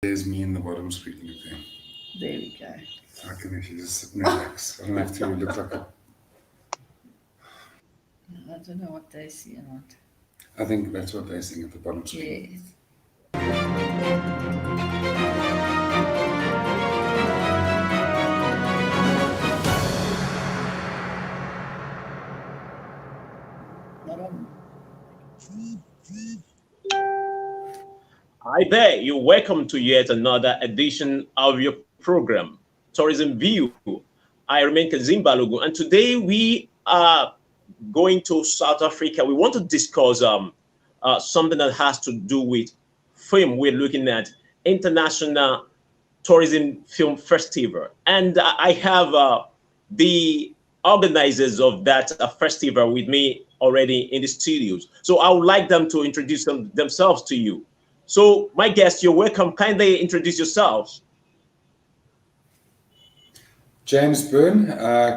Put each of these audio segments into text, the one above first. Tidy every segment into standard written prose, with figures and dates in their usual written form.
There's me in the bottom screen. Okay. There we go. I can actually just sit and relax. I don't have to look like a. I don't know what they see or not. I think that's what they're seeing at the bottom screen. Yes. Not on. Hi there, you're welcome to yet another edition of your program, Tourism View. I remain Kazimba Logo, and today we are going to South Africa. We want to discuss something that has to do with film. We're looking at International Tourism Film Festival, and I have the organizers of that festival with me already in the studios. So I would like them to introduce themselves to you. So, my guests, you're welcome. Kindly introduce yourselves. James Byrne,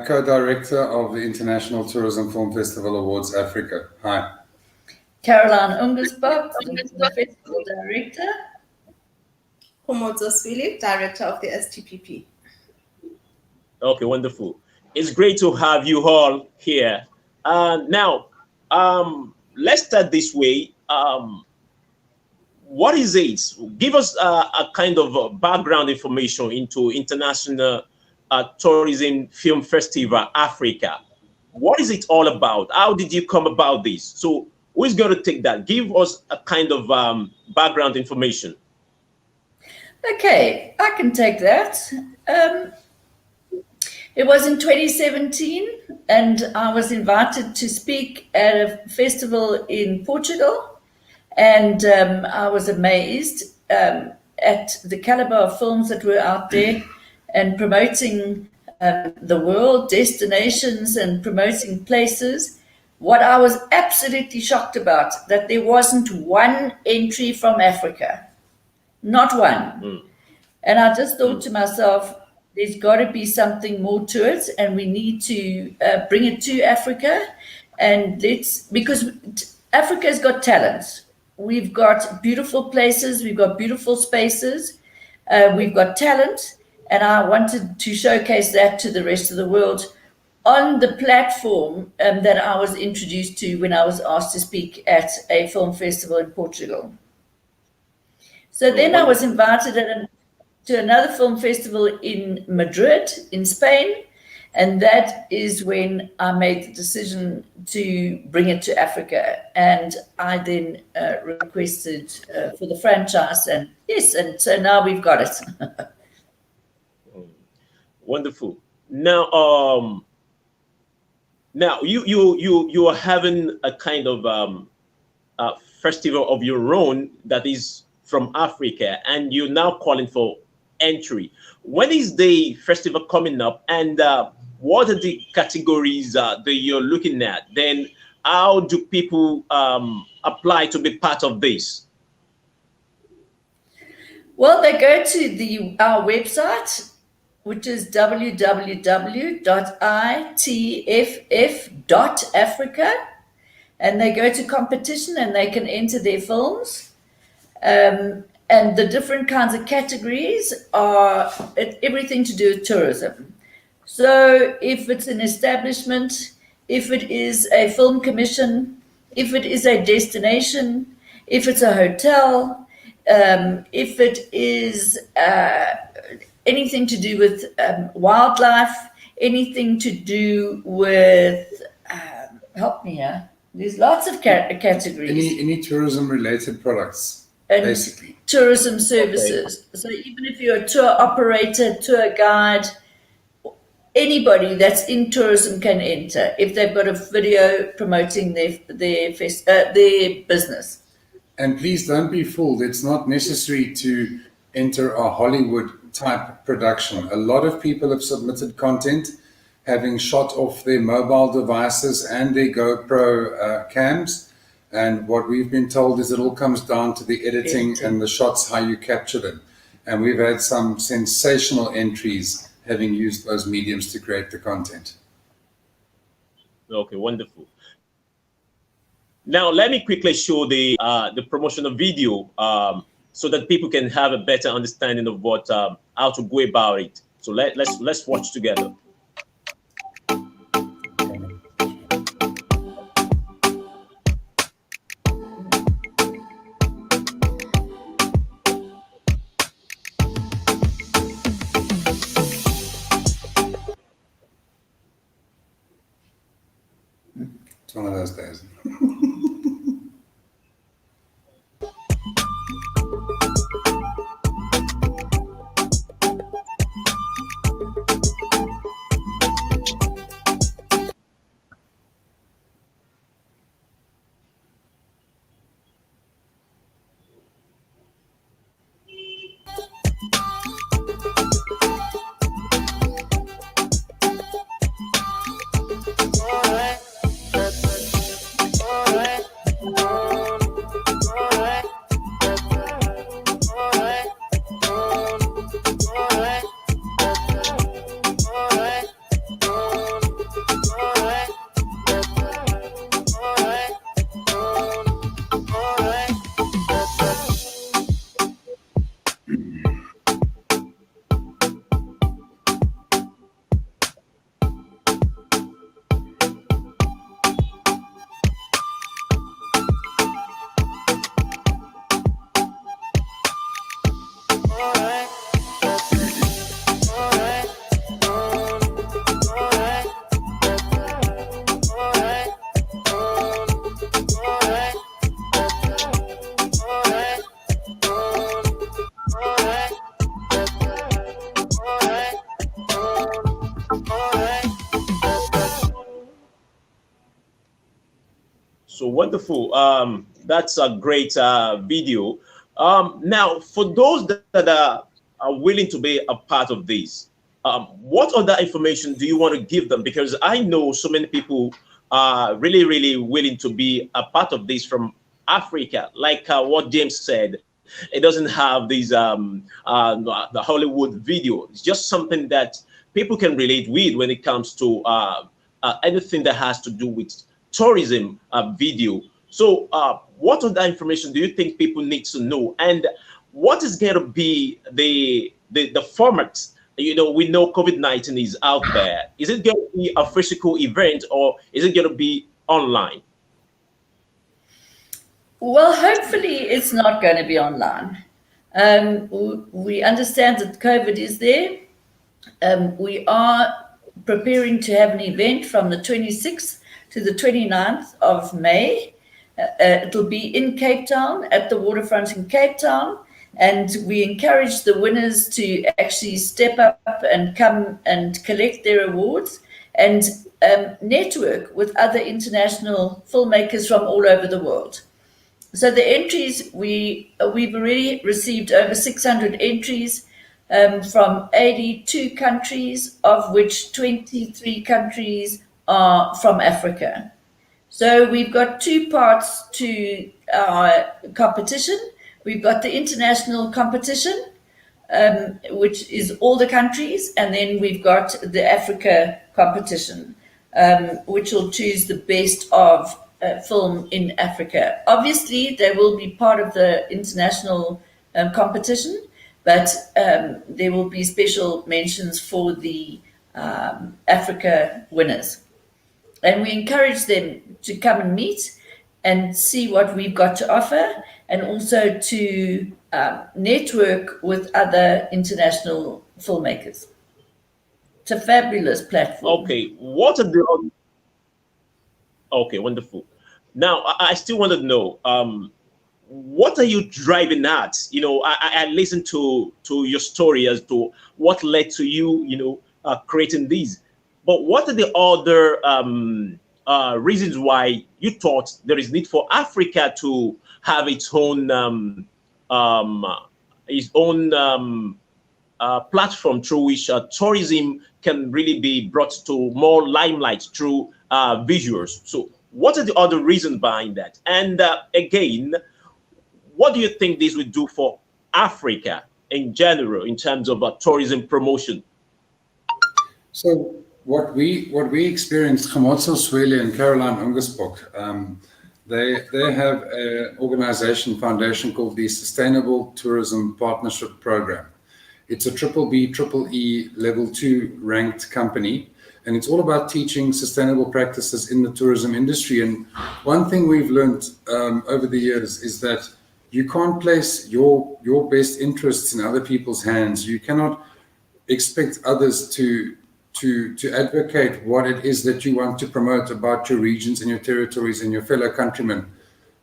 co-director of the International Tourism Film Festival Awards Africa. Hi. Caroline Ungersbach, the festival director. Humotso Swili, director of the STPP. Okay, wonderful. It's great to have you all here. Now, let's start this way. What is it? Give us a kind of background information into International Tourism Film Festival Africa. What is it all about? How did you come about this? So who is going to take that? Give us a kind of background information. Okay, I can take that. It was in 2017, and I was invited to speak at a festival in Portugal. And I was amazed at the caliber of films that were out there and promoting the world, destinations and promoting places. What I was absolutely shocked about, that there wasn't one entry from Africa. Not one. And I just thought to myself, there's got to be something more to it, and we need to bring it to Africa. And because Africa's got talent. We've got beautiful places, we've got beautiful spaces, we've got talent, and I wanted to showcase that to the rest of the world on the platform that I was introduced to when I was asked to speak at a film festival in Portugal. So then I was invited to another film festival in Madrid, in Spain, and that is when I made the decision to bring it to Africa. And I then requested for the franchise, and yes, and so now we've got it. Wonderful. Now, you are having a kind of festival of your own that is from Africa, and you're now calling for entry. When is the festival coming up, and what are the categories that you're looking at? Then how do people apply to be part of this? Well, they go to our website, which is www.itff.africa, and they go to competition and they can enter their films. And the different kinds of categories are everything to do with tourism. So if it's an establishment, if it is a film commission, if it is a destination, if it's a hotel, if it is anything to do with wildlife, anything to do with, help me here, there's lots of categories. Any tourism-related products, and basically. Tourism services. Okay. So even if you're a tour operator, tour guide, anybody that's in tourism can enter if they've got a video promoting their business. And please don't be fooled. It's not necessary to enter a Hollywood type production. A lot of people have submitted content having shot off their mobile devices and their GoPro cams. And what we've been told is it all comes down to the editing and the shots, how you capture them. And we've had some sensational entries having used those mediums to create the content. Okay, wonderful. Now, let me quickly show the promotional video so that people can have a better understanding of what how to go about it. So let's watch together. It's one of those days. So wonderful. That's a great video. Now, for those that are willing to be a part of this, what other information do you want to give them? Because I know so many people are really, really willing to be a part of this from Africa. Like what James said, it doesn't have these the Hollywood video. It's just something that people can relate with when it comes to anything that has to do with tourism video. So what other information do you think people need to know, and what is going to be the format? You know, we know COVID-19 is out there. Is it going to be a physical event, or is it going to be online? Well, hopefully it's not going to be online. We understand that COVID is there. We are preparing to have an event from the 26th to the 29th of May. It'll be in Cape Town, at the waterfront in Cape Town. And we encourage the winners to actually step up and come and collect their awards and network with other international filmmakers from all over the world. So the entries, we've already received over 600 entries from 82 countries, of which 23 countries are from Africa. So we've got two parts to our competition. We've got the international competition, which is all the countries, and then we've got the Africa competition, which will choose the best of film in Africa. Obviously, they will be part of the international competition, but there will be special mentions for the Africa winners. And we encourage them to come and meet and see what we've got to offer, and also to network with other international filmmakers. It's a fabulous platform. Okay, what are the... Okay, wonderful. Now, I still want to know, what are you driving at? You know, I listened to your story as to what led to you, you know, creating these. But what are the other reasons why you thought there is need for Africa to have its own platform through which tourism can really be brought to more limelight through visuals? So what are the other reasons behind that? And again, what do you think this would do for Africa in general in terms of tourism promotion? So what we experienced, Gamotso Swele and Caroline Ungesbok, They have an organization, foundation called the Sustainable Tourism Partnership Program. It's a triple E level 2 ranked company, and it's all about teaching sustainable practices in the tourism industry. And one thing we've learned over the years is that you can't place your best interests in other people's hands. You cannot expect others to advocate what it is that you want to promote about your regions and your territories and your fellow countrymen.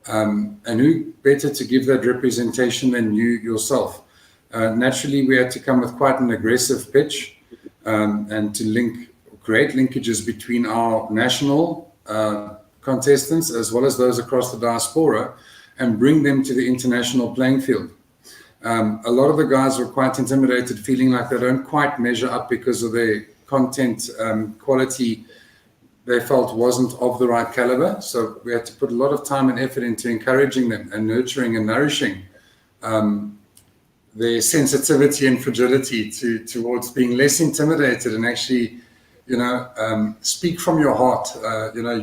And who better to give that representation than you yourself? Naturally, we had to come with quite an aggressive pitch and to create linkages between our national contestants as well as those across the diaspora and bring them to the international playing field. A lot of the guys were quite intimidated, feeling like they don't quite measure up because of their content quality they felt wasn't of the right caliber. So we had to put a lot of time and effort into encouraging them and nurturing and nourishing their sensitivity and fragility towards being less intimidated and actually, speak from your heart,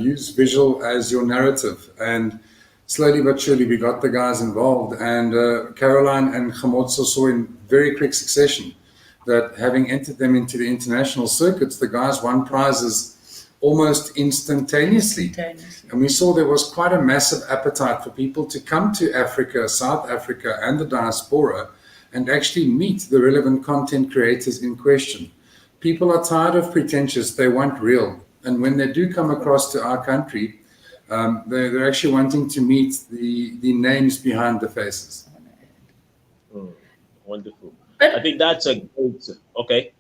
use visual as your narrative. And slowly but surely we got the guys involved, and Caroline and Gamotso saw in very quick succession that having entered them into the international circuits, the guys won prizes almost instantaneously. And we saw there was quite a massive appetite for people to come to Africa, South Africa, and the diaspora and actually meet the relevant content creators in question. People are tired of pretentious, they want real. And when they do come across to our country, they're actually wanting to meet the names behind the faces. Wonderful. I think that's a great, okay.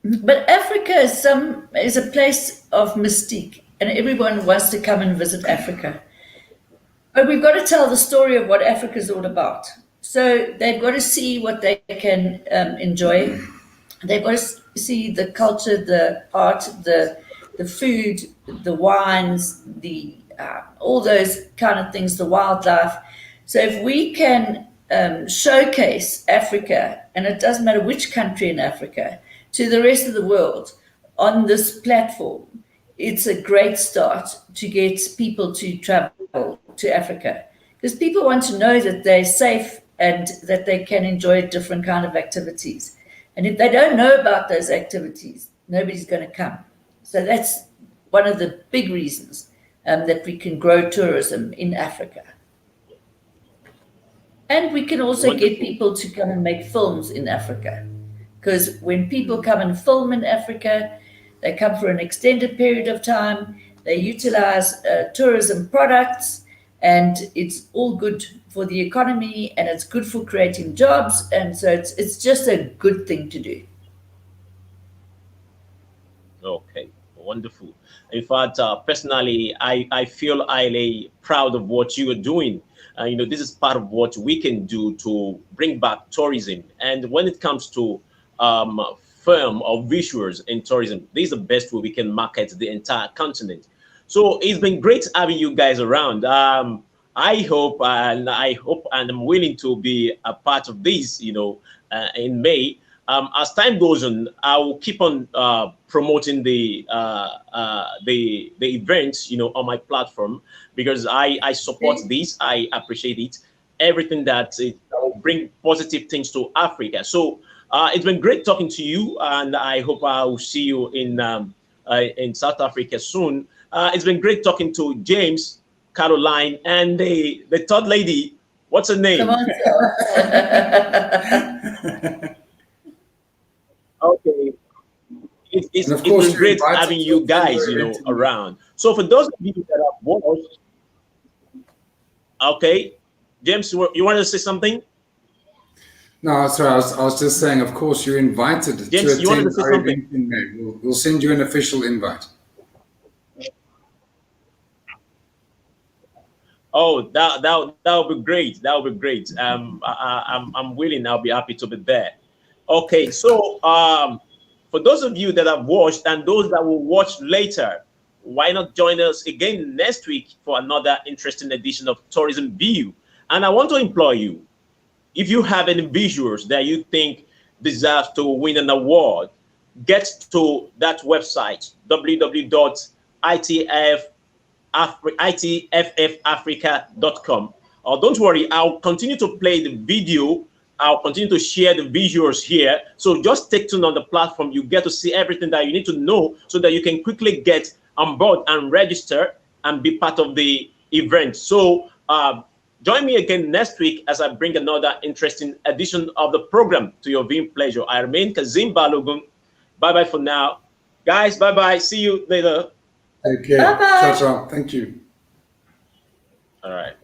But Africa is a place of mystique, and everyone wants to come and visit Africa. But we've got to tell the story of what Africa is all about. So they've got to see what they can enjoy. They've got to see the culture, the art, the food, the wines, all those kind of things, the wildlife. So if we can showcase Africa, and it doesn't matter which country in Africa, to the rest of the world on this platform, it's a great start to get people to travel to Africa. Because people want to know that they're safe and that they can enjoy different kind of activities. And if they don't know about those activities, nobody's going to come. So that's one of the big reasons that we can grow tourism in Africa. And we can also get people to come and make films in Africa. Because when people come and film in Africa, they come for an extended period of time, they utilize tourism products, and it's all good for the economy, and it's good for creating jobs, and so it's just a good thing to do. Okay, wonderful. In fact, personally, I feel highly proud of what you are doing. This is part of what we can do to bring back tourism. And when it comes to film or visuals in tourism, this is the best way we can market the entire continent. So it's been great having you guys around. I hope and I'm willing to be a part of this, in May. As time goes on, I will keep on promoting the events, on my platform, because I support this. I appreciate it. Everything that will bring positive things to Africa. So it's been great talking to you, and I hope I will see you in South Africa soon. It's been great talking to James, Caroline, and the third lady. What's her name? Come on, Okay. It's been great having you guys, around. So for those of you that have watched, okay, James, you wanted to say something? No, sorry, I was just saying, of course, you're invited James, to you wanted to attend say our something? event in May. We'll send you an official invite. Oh, that would be great. That would be great. I'm willing. I'll be happy to be there. Okay, so for those of you that have watched and those that will watch later, why not join us again next week for another interesting edition of Tourism View? And I want to implore you, if you have any visuals that you think deserve to win an award, get to that website, www.itf itffafrica.com. Don't worry, I'll continue to play the video. I'll continue to share the visuals here. So just stay tuned on the platform. You get to see everything that you need to know so that you can quickly get on board and register and be part of the event. So join me again next week as I bring another interesting edition of the program to your viewing pleasure. I remain Kazim Balogun. Bye-bye for now. Guys, bye-bye. See you later. Okay. Bye-bye. Ciao, ciao. Thank you. All right.